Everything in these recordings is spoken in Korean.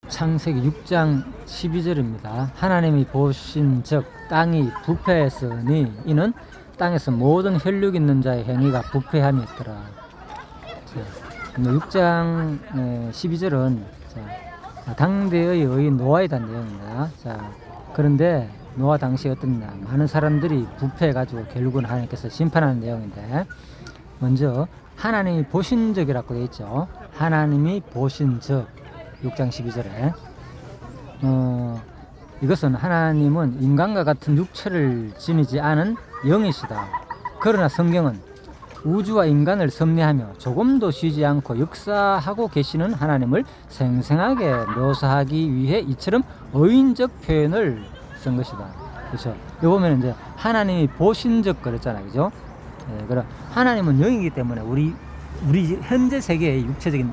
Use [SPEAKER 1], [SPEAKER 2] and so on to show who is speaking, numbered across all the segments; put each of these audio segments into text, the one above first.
[SPEAKER 1] 창세기 6장 12절입니다. 하나님이 보신 즉 땅이 부패했으니 이는 땅에서 모든 혈육 있는 자의 행위가 부패함이 있더라. 6장 12절은 당대의 의인 노아에 대한 내용입니다. 그런데 노아 당시 어떻냐, 많은 사람들이 부패해가지고 결국은 하나님께서 심판하는 내용인데, 먼저 하나님이 보신 적이라고 되어 있죠. 하나님이 보신 적 6장 12절에 이것은 하나님은 인간과 같은 육체를 지니지 않은 영이시다. 그러나 성경은 우주와 인간을 섭리하며 조금도 쉬지 않고 역사하고 계시는 하나님을 생생하게 묘사하기 위해 이처럼 어인적 표현을 쓴 것이다. 그렇죠? 여기 보면 이제 하나님이 보신 적 그랬잖아요. 그죠? 예, 그럼 하나님은 영이기 때문에 우리 현재 세계의 육체적인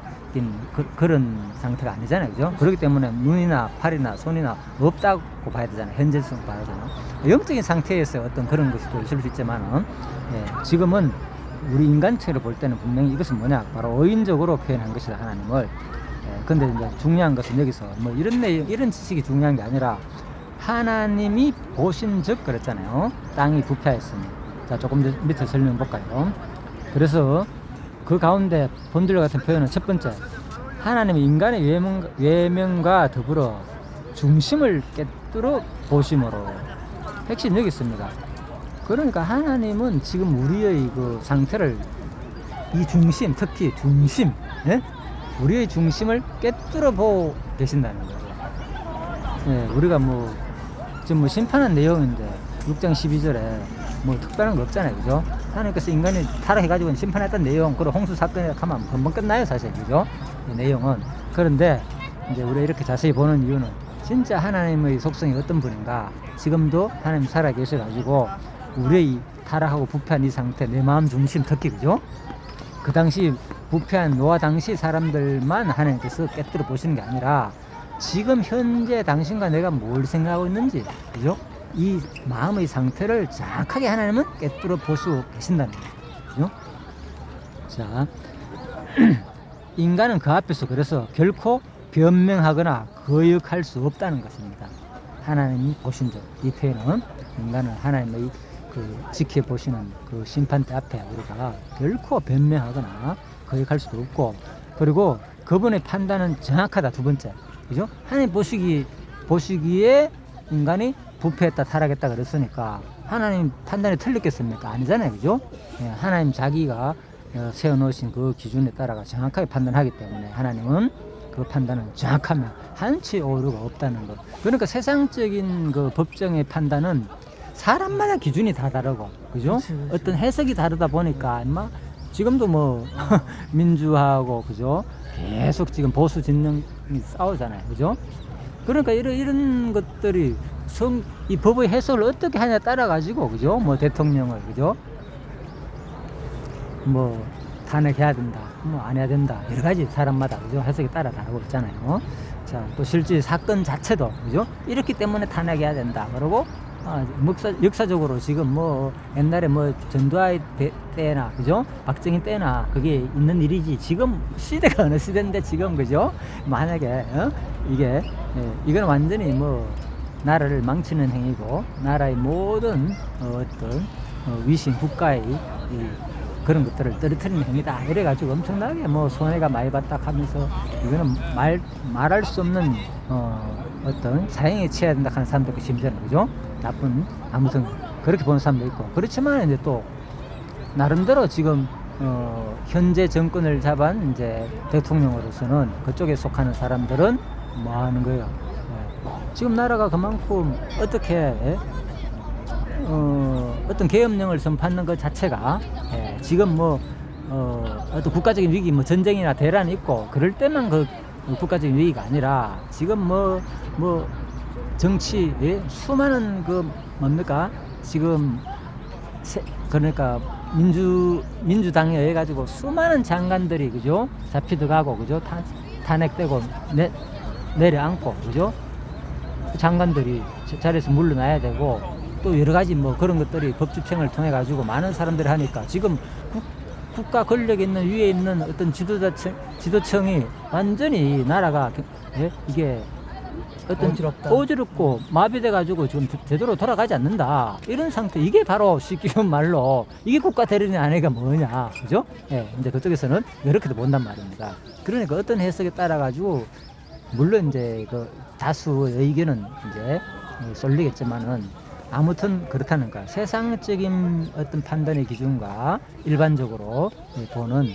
[SPEAKER 1] 그런 상태가 아니잖아요. 그죠? 그렇기 때문에 눈이나 팔이나 손이나 없다고 봐야 되잖아요. 현재성 봐야 되잖아요. 영적인 상태에서 어떤 그런 것이 또 있을 수 있지만은, 지금은 우리 인간체를 볼 때는 분명히 이것은 뭐냐, 바로 어인적으로 표현한 것이다, 하나님을. 근데 이제 중요한 것은 여기서 뭐 이런 내용, 이런 지식이 중요한 게 아니라 하나님이 보신 적 그랬잖아요. 땅이 부패했으니. 자, 조금 더 밑에 설명 볼까요? 그래서 그 가운데 본들과 같은 표현은 첫 번째, 하나님이 인간의 외면과 더불어 중심을 깨뜨려 보심으로. 핵심 여기 있습니다. 그러니까 하나님은 지금 우리의 그 상태를, 이 중심, 특히 중심, 우리의 중심을 깨뜨려 보고 계신다는 거죠. 우리가 지금 심판한 내용인데 6장 12절에 뭐 특별한 거 없잖아요. 그죠? 하나님께서 인간이 타락해가지고 심판했던 내용, 그리고 홍수 사건이라 하면 금방 끝나요, 사실. 그죠? 이 내용은. 그런데 이제 우리가 이렇게 자세히 보는 이유는 진짜 하나님의 속성이 어떤 분인가, 지금도 하나님 살아 계셔가지고 우리의 타락하고 부패한 이 상태, 내 마음 중심 특히, 그죠? 그 당시 부패한 노아 당시 사람들만 하나님께서 깨뜨려 보시는 게 아니라 지금 현재 당신과 내가 뭘 생각하고 있는지, 그죠? 이 마음의 상태를 정확하게 하나님은 깨뜨려 보시고 계신다는 거죠. 자, 인간은 그 앞에서 그래서 결코 변명하거나 거역할 수 없다는 것입니다. 하나님이 보신 적, 이 표현은 인간은 하나님의 그 지켜보시는 그 심판대 앞에 우리가 결코 변명하거나 거역할 수도 없고, 그리고 그분의 판단은 정확하다, 두 번째. 그죠? 하나님 보시기에 인간이 부패했다, 타락했다 그랬으니까 하나님 판단이 틀렸겠습니까? 아니잖아요. 그죠? 하나님 자기가 세워놓으신 그 기준에 따라가 정확하게 판단하기 때문에 하나님은 그 판단은 정확하면 한치 오류가 없다는 것. 그러니까 세상적인 그 법정의 판단은 사람마다 기준이 다 다르고, 그죠? 그치. 어떤 해석이 다르다 보니까 지금도 민주하고, 그죠? 계속 지금 보수 진영이 싸우잖아요. 그죠? 그러니까 이런 것들이 이 법의 해석을 어떻게 하냐에 따라 가지고, 그죠? 대통령을, 그죠? 탄핵해야 된다, 안 해야 된다, 여러 가지 사람마다, 그죠? 해석에 따라 다르고 있잖아요. 자, 또 실제 사건 자체도, 그죠? 이렇기 때문에 탄핵해야 된다. 그러고 역사적으로 지금 옛날에 전두환 때나, 그죠? 박정희 때나 그게 있는 일이지, 지금 시대가 어느 시대인데 지금, 그죠? 만약에 이건 완전히 나라를 망치는 행위고, 나라의 모든 어떤 위신 국가의 그런 것들을 떨어뜨리는 행위다, 이래가지고 엄청나게 손해가 많이 봤다 하면서, 이거는 말할 수 없는 어떤 사형에 취해야 된다 하는 사람도 있고, 심지어는, 그죠? 나쁜, 아무튼 그렇게 보는 사람도 있고. 그렇지만 이제 또 나름대로 지금 현재 정권을 잡은 이제 대통령으로서는 그쪽에 속하는 사람들은 뭐 하는 거예요? 지금 나라가 그만큼 어떻게 어떤 계엄령을 선포하는 것 자체가, 지금 어떤 국가적인 위기, 전쟁이나 대란이 있고 그럴 때만 그 국가적인 위기가 아니라 지금 정치, 수많은 지금 그러니까 민주당에 의해 가지고 수많은 장관들이, 그죠? 잡히도 가고, 그죠? 탄핵되고 내려앉고, 그죠? 장관들이 자리에서 물러나야 되고, 또 여러 가지 그런 것들이 법집행을 통해 가지고 많은 사람들이 하니까 지금 국가 권력에 있는, 위에 있는 어떤 지도층이 완전히 나라가 예? 이게 어떤
[SPEAKER 2] 어지럽다.
[SPEAKER 1] 어지럽고 마비돼가지고 지금 제대로 돌아가지 않는다 이런 상태. 이게 바로 쉽게 말로 이게 국가 대리인 아내가 뭐냐, 그죠? 예, 이제 그쪽에서는 이렇게도 본단 말입니다. 그러니까 어떤 해석에 따라 가지고 물론 이제 그 다수의 의견은 이제 쏠리겠지만은 아무튼 그렇다는 거야. 세상적인 어떤 판단의 기준과 일반적으로 보는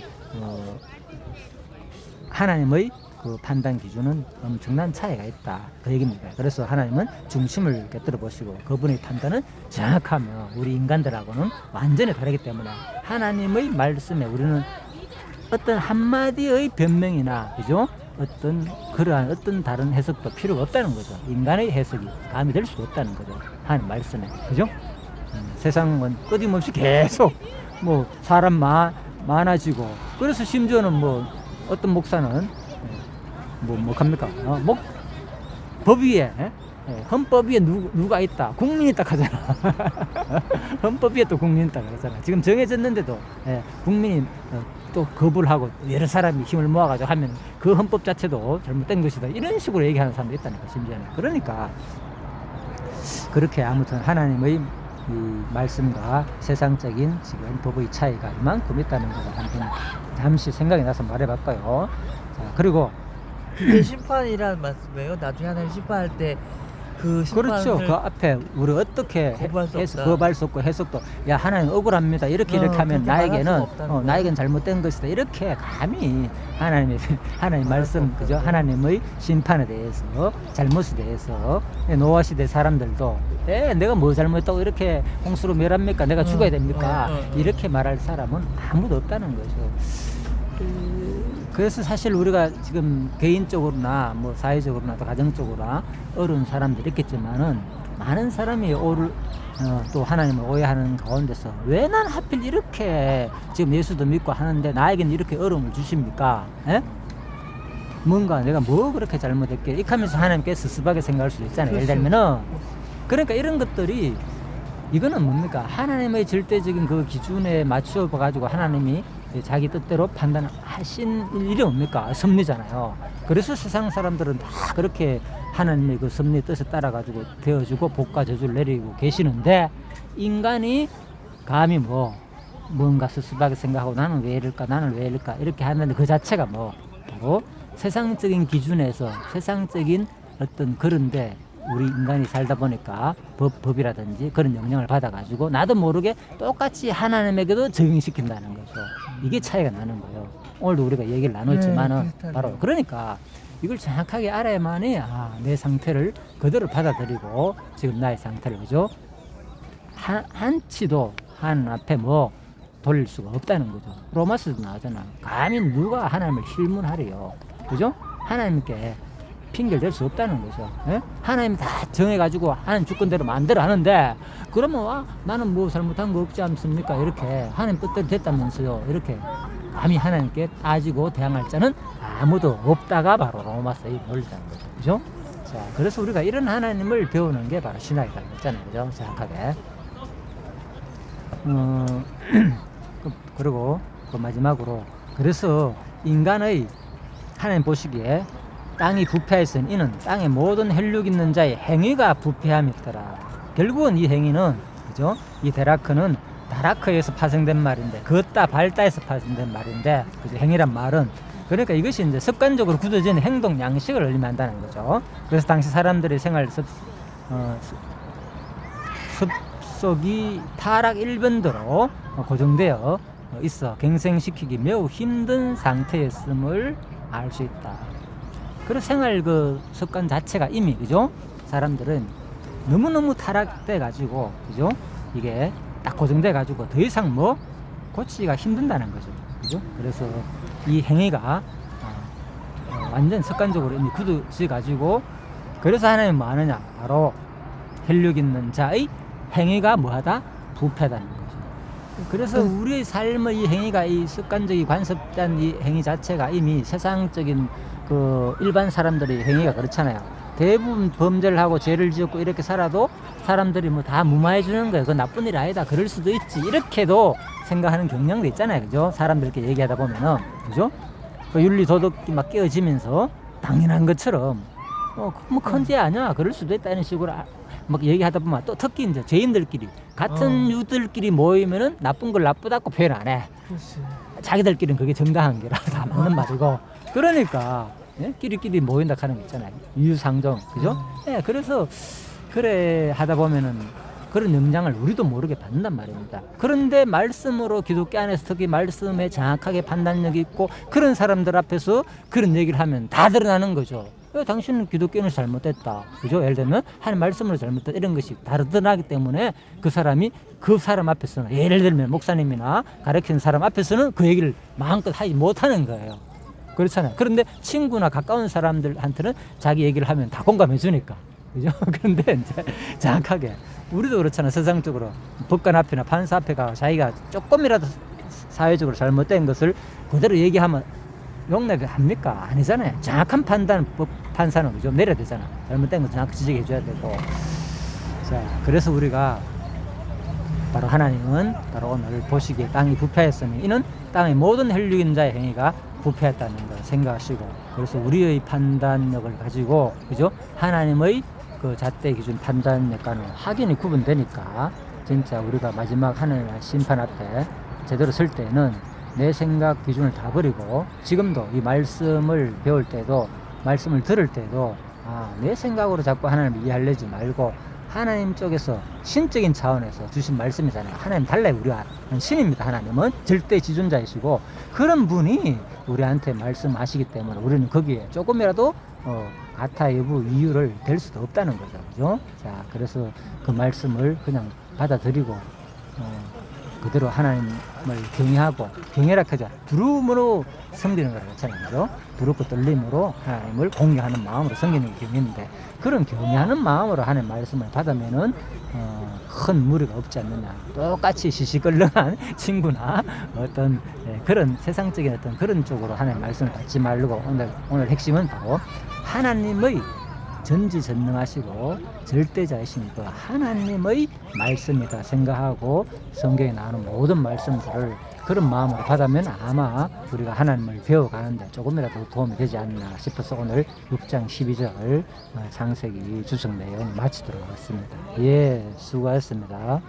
[SPEAKER 1] 하나님의 그 판단 기준은 엄청난 차이가 있다, 그 얘기입니다. 그래서 하나님은 중심을 꿰뚫어 보시고 그분의 판단은 정확하며 우리 인간들하고는 완전히 다르기 때문에 하나님의 말씀에 우리는 어떤 한마디의 변명이나, 그죠? 어떤 그러한 어떤 다른 해석도 필요가 없다는 거죠. 인간의 해석이 감이 될 수가 없다는 거죠, 하나님 말씀에, 그죠? 세상은 끊임없이 계속 뭐 사람 많아지고, 그래서 심지어는 뭐 어떤 목사는 뭐 합니까? 법 위에, 헌법 위에 누가 있다? 국민이 있다 하잖아. 헌법 위에 또 국민이 있다 그러잖아. 지금 정해졌는데도 국민이 또 거부를 하고 여러 사람이 힘을 모아가지고 하면 그 헌법 자체도 잘못된 것이다, 이런 식으로 얘기하는 사람도 있다는 거, 심지어는. 그러니까 그렇게 아무튼 하나님의 이 말씀과 세상적인 지금 법의 차이가 이만큼 있다는 것을 한번 잠시 생각이 나서 말해봤고요. 자, 그리고
[SPEAKER 2] 이게 심판이란 말씀이에요. 나중에 하나님 심판할 때 그 심판을
[SPEAKER 1] 그렇죠. 그 앞에 우리 어떻게 거부할 수 없고 해석도, 야 하나님 억울합니다, 이렇게 하면 나에게는 나에겐 잘못된 것이다, 이렇게 감히 하나님 말씀, 그죠? 하나님의 심판에 대해서, 잘못에 대해서 노아 시대 사람들도 내가 뭐 잘못했다고 이렇게 홍수로 멸합니까? 내가 죽어야 됩니까? 이렇게 말할 사람은 아무도 없다는 거죠. 그래서 사실 우리가 지금 개인적으로나 뭐 사회적으로나 또 가정적으로나 어려운 사람들이 있겠지만은 많은 사람이 또 하나님을 오해하는 가운데서 왜 난 하필 이렇게 지금 예수도 믿고 하는데 나에게는 이렇게 어려움을 주십니까? 에? 뭔가 내가 뭐 그렇게 잘못했게, 이렇게 하면서 하나님께 섭섭하게 생각할 수도 있잖아요. 예를 들면은, 그러니까 이런 것들이, 이거는 뭡니까? 하나님의 절대적인 그 기준에 맞춰 가지고 하나님이 자기 뜻대로 판단하신 일이 뭡니까? 섭리잖아요. 그래서 세상 사람들은 다 그렇게 하나님의 그 섭리 뜻에 따라 가지고 되어주고 복과 저주를 내리고 계시는데, 인간이 감히 뭔가 섭섭하게 생각하고 나는 왜 이럴까, 나는 왜 이럴까, 이렇게 하는 그 자체가 바로 세상적인 기준에서 세상적인 어떤, 그런데 우리 인간이 살다 보니까 법이라든지 그런 영향을 받아가지고 나도 모르게 똑같이 하나님에게도 적용시킨다는 거죠. 이게 차이가 나는 거예요. 오늘도 우리가 얘기를 나눴지만은 바로 그러니까 이걸 정확하게 알아야만이 내 상태를 그대로 받아들이고 지금 나의 상태를, 그죠? 한치도 하나님 앞에 돌릴 수가 없다는 거죠. 로마서도 나오잖아. 감히 누가 하나님을 실문하래요, 그죠? 하나님께 핑계를 댈 수 없다는 거죠. 예? 하나님이 다 정해가지고 하나님 주권대로 마음대로 하는데, 그러면 나는 뭐 잘못한 거 없지 않습니까? 이렇게 하나님 뜻대로 됐다면서요, 이렇게 감히 하나님께 따지고 대항할 자는 아무도 없다가 바로 로마서의 논리라는 거죠, 그죠? 자, 그래서 우리가 이런 하나님을 배우는 게 바로 신학이라고 했잖아요, 그죠? 정확하게. 그리고 그 마지막으로, 그래서 인간의, 하나님 보시기에 땅이 부패하였으니 이는 땅에 모든 혈육 있는 자의 행위가 부패함이더라. 결국은 이 행위는, 그죠? 이 데라크는 다라크에서 파생된 말인데, 걷다 발다에서 파생된 말인데, 그죠? 행위란 말은, 그러니까 이것이 이제 습관적으로 굳어진 행동 양식을 의미한다는 거죠. 그래서 당시 사람들의 생활 습속이 타락 일변도로 고정되어 있어 갱생시키기 매우 힘든 상태였음을 알 수 있다. 그래서 생활 그 습관 자체가 이미, 그죠? 사람들은 너무너무 타락돼 가지고, 그죠? 이게 딱 고정돼 가지고 더 이상 고치기가 힘든다는 거죠, 그죠? 그래서 이 행위가 완전 습관적으로 이미 굳어져 가지고, 그래서 하나님은 뭐 하느냐? 바로 혈육 있는 자의 행위가 뭐하다? 부패하다는 거죠. 그래서 우리의 삶의 이 행위가, 이 습관적인 관습된 이 행위 자체가 이미 세상적인 그 일반 사람들의 행위가 그렇잖아요. 대부분 범죄를 하고 죄를 지었고 이렇게 살아도 사람들이 다 무마해 주는 거예요. 그건 나쁜 일이 아니다, 그럴 수도 있지, 이렇게도 생각하는 경향도 있잖아요, 그죠? 사람들 이렇게 얘기하다 보면은, 그죠? 그 윤리 도덕이 막 깨어지면서 당연한 것처럼 뭐 큰죄 아니야 그럴 수도 있다 이런 식으로 막 얘기하다 보면 또 특히 이제 죄인들끼리 같은 유들끼리 모이면은 나쁜 걸 나쁘다고 표현 안 해.
[SPEAKER 2] 그렇지.
[SPEAKER 1] 자기들끼리는 그게 정당한 게라 다 맞는 말이고 그러니까 예? 끼리끼리 모인다 하는 거 있잖아요. 유상종 그죠? 예, 그래서 그래 하다 보면은 그런 영향을 우리도 모르게 받는단 말입니다. 그런데 말씀으로 기독교 안에서 특히 말씀에 정확하게 판단력이 있고 그런 사람들 앞에서 그런 얘기를 하면 다 드러나는 거죠. 당신은 기독교는 잘못됐다. 그죠? 예를 들면 하나님 말씀으로 잘못됐다. 이런 것이 다 드러나기 때문에 그 사람이 그 사람 앞에서는 예를 들면 목사님이나 가르치는 사람 앞에서는 그 얘기를 마음껏 하지 못하는 거예요. 그렇잖아요. 그런데 친구나 가까운 사람들한테는 자기 얘기를 하면 다 공감해 주니까. 그죠? 그런데 이제 정확하게 우리도 그렇잖아. 세상적으로 법관 앞이나 판사 앞에 가 자기가 조금이라도 사회적으로 잘못된 것을 그대로 얘기하면 용납이 합니까? 아니잖아요. 정확한 판단 법 판사는 그죠? 내려야 되잖아. 잘못된 거 정확히 지적해 줘야 되고. 자, 그래서 우리가 바로 하나님은 바로 오늘 보시기에 땅이 부패했으니 이는 땅의 모든 혈육인 자의 행위가 부패했다는 걸 생각하시고 그래서 우리의 판단력을 가지고 그죠? 하나님의 그 잣대 기준 판단력과는 확연히 구분되니까 진짜 우리가 마지막 하나님의 심판 앞에 제대로 설 때는 내 생각 기준을 다 버리고 지금도 이 말씀을 배울 때도 말씀을 들을 때도 내 생각으로 자꾸 하나님을 이해하려지 말고 하나님 쪽에서 신적인 차원에서 주신 말씀이잖아요. 하나님 달라요. 우리와 신입니다. 하나님은 절대 지존자이시고 그런 분이 우리한테 말씀하시기 때문에 우리는 거기에 조금이라도 가타 여부 이유를 댈 수도 없다는 거죠. 그죠? 자, 그래서 그 말씀을 그냥 받아들이고 그대로 하나님을 경외하고 경외라 하자 두려움으로 섬기는 걸 그렇잖아요. 그죠? 두렵고 떨림으로 하나님을 공경하는 마음으로 섬기는 게 경외인데 그런 경외하는 마음으로 하나님 말씀을 받으면은 큰 무리가 없지 않느냐. 똑같이 시시껄렁한 친구나 어떤 그런 세상적인 어떤 그런 쪽으로 하나님 말씀을 받지 말고 오늘 핵심은 바로 하나님의 전지전능하시고 절대자이신 그 하나님의 말씀이다 생각하고 성경에 나오는 모든 말씀들을 그런 마음으로 받으면 아마 우리가 하나님을 배워가는데 조금이라도 도움이 되지 않나 싶어서 오늘 6장 12절 창세기 주석 내용 마치도록 하겠습니다. 예, 수고하셨습니다.